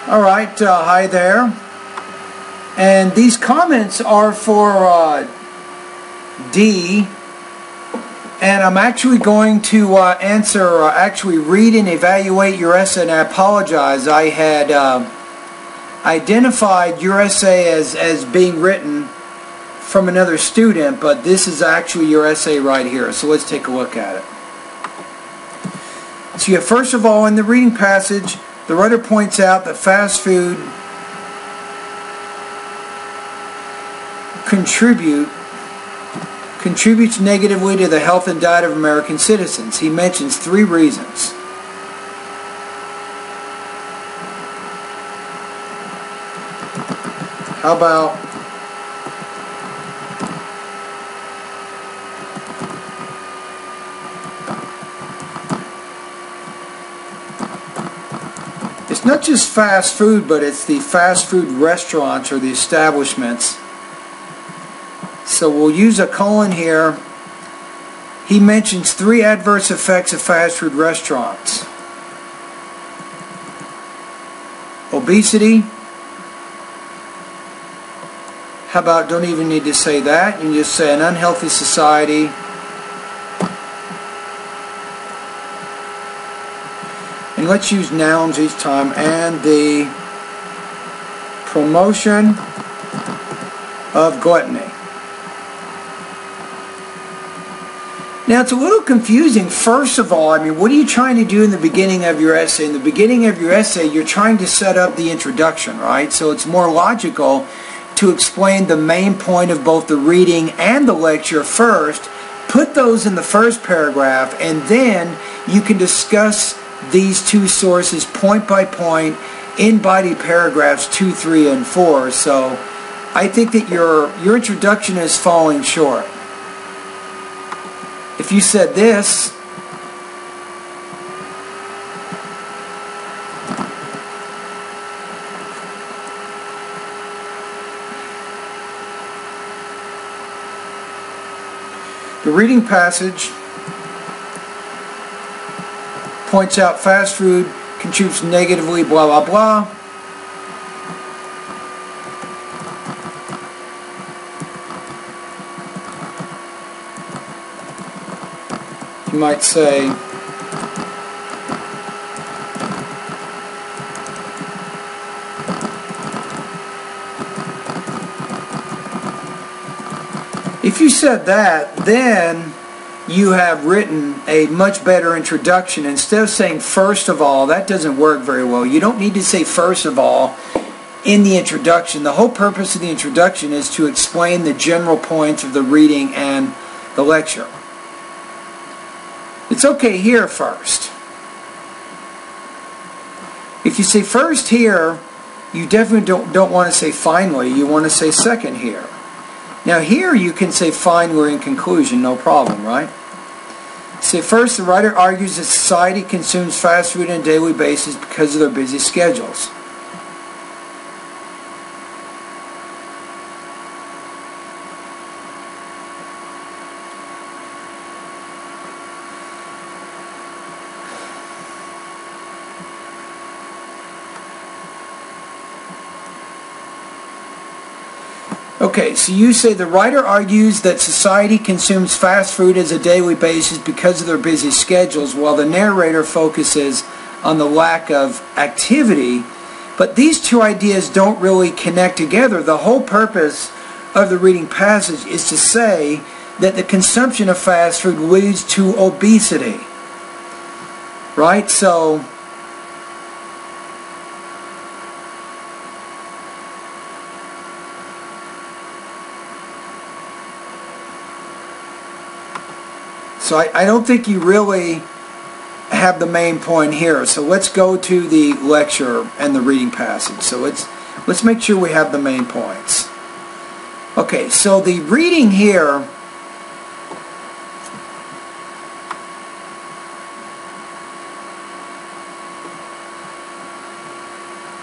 Alright, hi there. And these comments are for D. And I'm actually going to actually read and evaluate your essay, and I apologize. I had identified your essay as being written from another student, but this is actually your essay right here. So let's take a look at it. So you have, first of all, in the reading passage, the writer points out that fast food contributes negatively to the health and diet of American citizens. He mentions 3 reasons. How about it's not just fast food, but it's the fast food restaurants or the establishments. So we'll use a colon here. He mentions 3 adverse effects of fast food restaurants. Obesity. How about, don't even need to say that. You can just say an unhealthy society. And let's use nouns each time. And the promotion of gluttony. Now, it's a little confusing. First of all, I mean, what are you trying to do in the beginning of your essay? In the beginning of your essay, you're trying to set up the introduction, right? So it's more logical to explain the main point of both the reading and the lecture first, put those in the first paragraph, and then you can discuss these 2 sources point by point in body paragraphs 2, 3, and 4. So I think that your introduction is falling short. If you said this, the reading passage points out fast food contributes negatively, blah, blah, blah. You might say, if you said that, then you have written a much better introduction. Instead of saying first of all, that doesn't work very well. You don't need to say first of all in the introduction. The whole purpose of the introduction is to explain the general points of the reading and the lecture. It's okay here first. If you say first here, you definitely don't want to say finally. You want to say second here. Now here you can say finally in conclusion, no problem, right? Say first, the writer argues that society consumes fast food on a daily basis because of their busy schedules. Okay, so you say the writer argues that society consumes fast food as a daily basis because of their busy schedules, while the narrator focuses on the lack of activity. But these 2 ideas don't really connect together. The whole purpose of the reading passage is to say that the consumption of fast food leads to obesity. Right? So I don't think you really have the main point here. So let's go to the lecture and the reading passage. So let's make sure we have the main points. Okay, so the reading here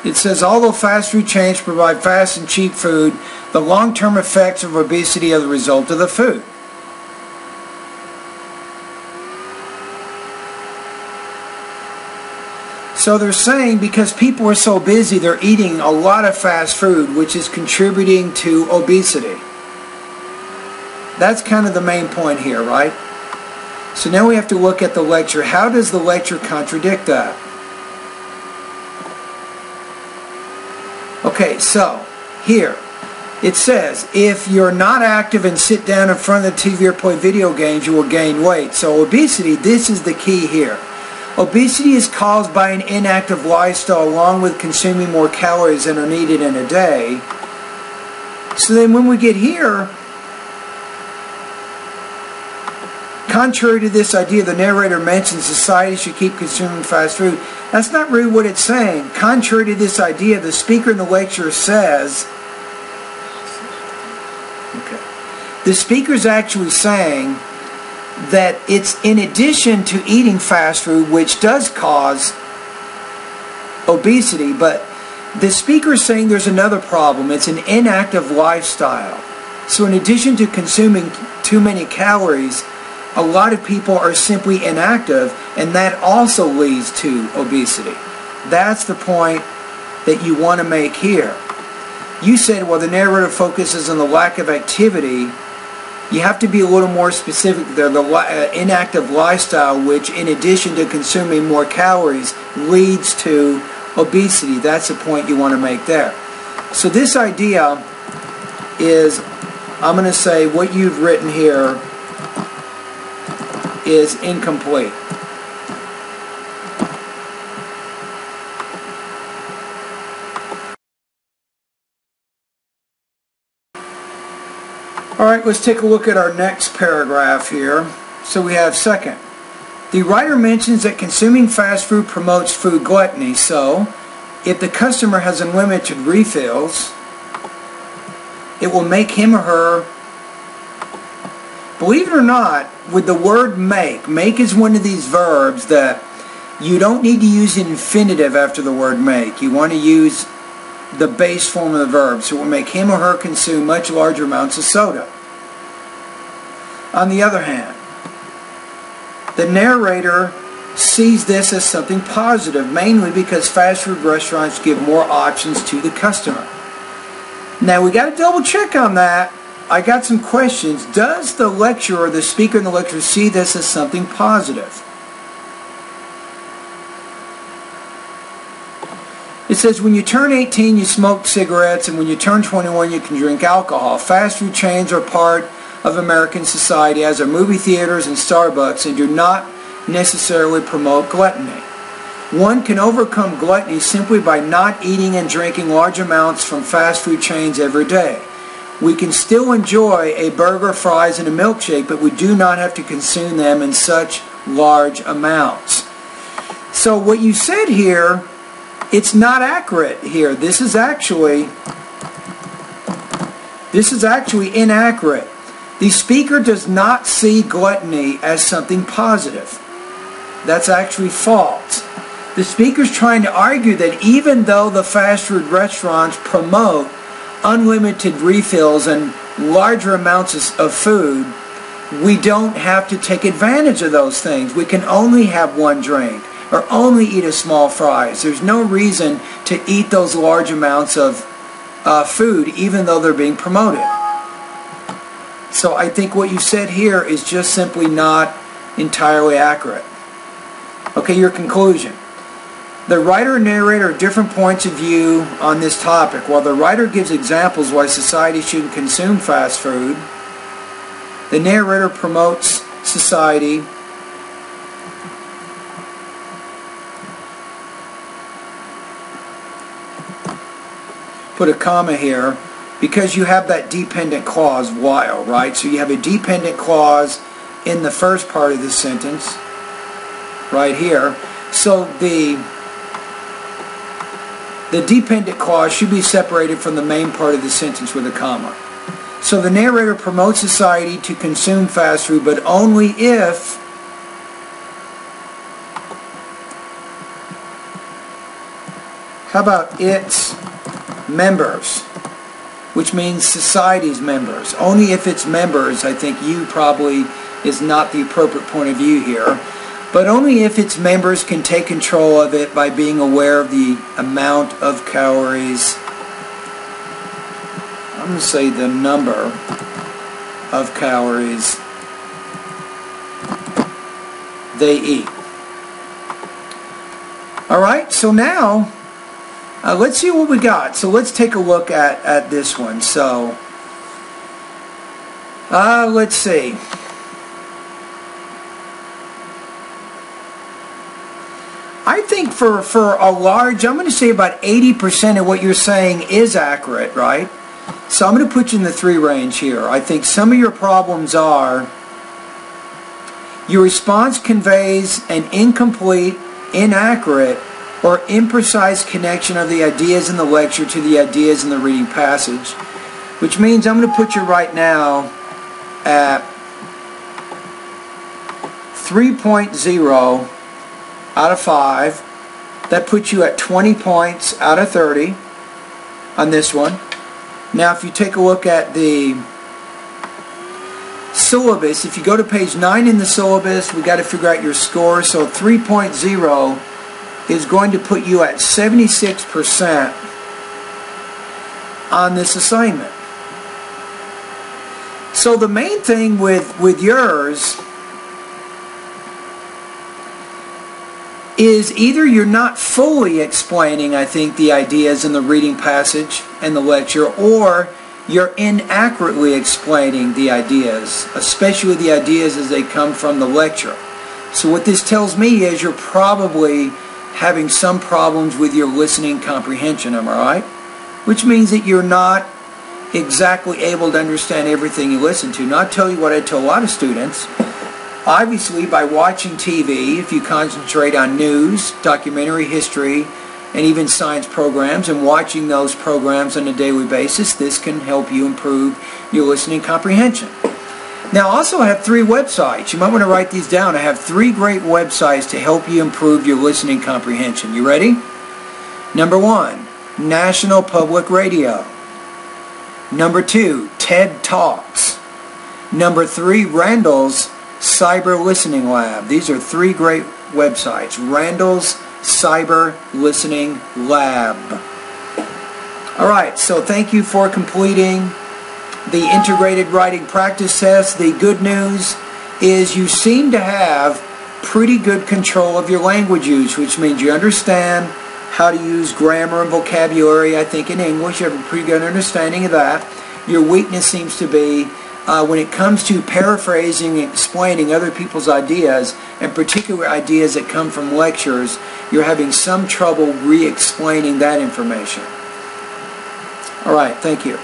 it says, although fast food chains provide fast and cheap food, the long-term effects of obesity are the result of the food. So they're saying because people are so busy, they're eating a lot of fast food, which is contributing to obesity. That's kind of the main point here, right? So now we have to look at the lecture. How does the lecture contradict that? Okay, so here it says, if you're not active and sit down in front of the TV or play video games, you will gain weight. So obesity, this is the key here. Obesity is caused by an inactive lifestyle along with consuming more calories than are needed in a day. So then when we get here, contrary to this idea, the narrator mentions society should keep consuming fast food. That's not really what it's saying. Contrary to this idea, the speaker in the lecture says, the speaker's actually saying that it's in addition to eating fast food, which does cause obesity, but the speaker is saying there's another problem. It's an inactive lifestyle. So in addition to consuming too many calories, a lot of people are simply inactive, and that also leads to obesity. That's the point that you want to make here. You said, well, the narrator focuses on the lack of activity. You have to be a little more specific there. The inactive lifestyle, which in addition to consuming more calories, leads to obesity. That's the point you want to make there. So this idea is, I'm going to say what you've written here is incomplete. Alright, let's take a look at our next paragraph here. So we have second. The writer mentions that consuming fast food promotes food gluttony. So, if the customer has unlimited refills, it will make him or her, believe it or not, with the word make is one of these verbs that you don't need to use an infinitive after the word make. You want to use the base form of the verb. So it will make him or her consume much larger amounts of soda. On the other hand, the narrator sees this as something positive, mainly because fast food restaurants give more options to the customer. Now we got to double check on that. I got some questions. Does the lecturer, the speaker in the lecture, see this as something positive? It says, when you turn 18, you smoke cigarettes, and when you turn 21, you can drink alcohol. Fast food chains are part of American society, as are movie theaters and Starbucks, and do not necessarily promote gluttony. One can overcome gluttony simply by not eating and drinking large amounts from fast food chains every day. We can still enjoy a burger, fries, and a milkshake, but we do not have to consume them in such large amounts. So what you said here, it's not accurate here. This is actually inaccurate. The speaker does not see gluttony as something positive. That's actually false. The speaker's trying to argue that even though the fast food restaurants promote unlimited refills and larger amounts of food, we don't have to take advantage of those things. We can only have one drink or only eat a small fries. There's no reason to eat those large amounts of food even though they're being promoted. So I think what you said here is just simply not entirely accurate. Okay, your conclusion. The writer and narrator have different points of view on this topic. While the writer gives examples why society shouldn't consume fast food, the narrator promotes society put a comma here because you have that dependent clause while, right? So you have a dependent clause in the first part of the sentence right here. So the dependent clause should be separated from the main part of the sentence with a comma. So the narrator promotes society to consume fast food, but only if how about its members, which means society's members. Only if its members, I think you probably is not the appropriate point of view here. but only if its members can take control of it by being aware of the amount of calories. I'm going to say the number of calories they eat. Alright, so now let's see what we got. So let's take a look at this one. So let's see. I think for a large, I'm going to say about 80% of what you're saying is accurate, right? So I'm going to put you in the 3 range here. I think some of your problems are your response conveys an incomplete, inaccurate, or imprecise connection of the ideas in the lecture to the ideas in the reading passage, which means I'm going to put you right now at 3.0 out of 5. That puts you at 20 points out of 30 on this one. Now if you take a look at the syllabus, if you go to page 9 in the syllabus, we got to figure out your score. So 3.0 is going to put you at 76% on this assignment. So the main thing with yours is either you're not fully explaining, I think, the ideas in the reading passage and the lecture, or you're inaccurately explaining the ideas, especially the ideas as they come from the lecture. So what this tells me is you're probably having some problems with your listening comprehension, am I right? Which means that you're not exactly able to understand everything you listen to. Now, I'll tell you what I tell a lot of students. Obviously, by watching TV, if you concentrate on news, documentary history, and even science programs, and watching those programs on a daily basis, this can help you improve your listening comprehension. Now, I also have 3 websites. You might want to write these down. I have 3 great websites to help you improve your listening comprehension. You ready? Number 1, National Public Radio. Number 2, TED Talks. Number 3, Randall's Cyber Listening Lab. These are 3 great websites. Randall's Cyber Listening Lab. Alright, so thank you for completing the integrated writing practice test. The good news is you seem to have pretty good control of your language use, which means you understand how to use grammar and vocabulary. I think in English you have a pretty good understanding of that. Your weakness seems to be when it comes to paraphrasing and explaining other people's ideas, and particular ideas that come from lectures, you're having some trouble re-explaining that information. Alright, thank you.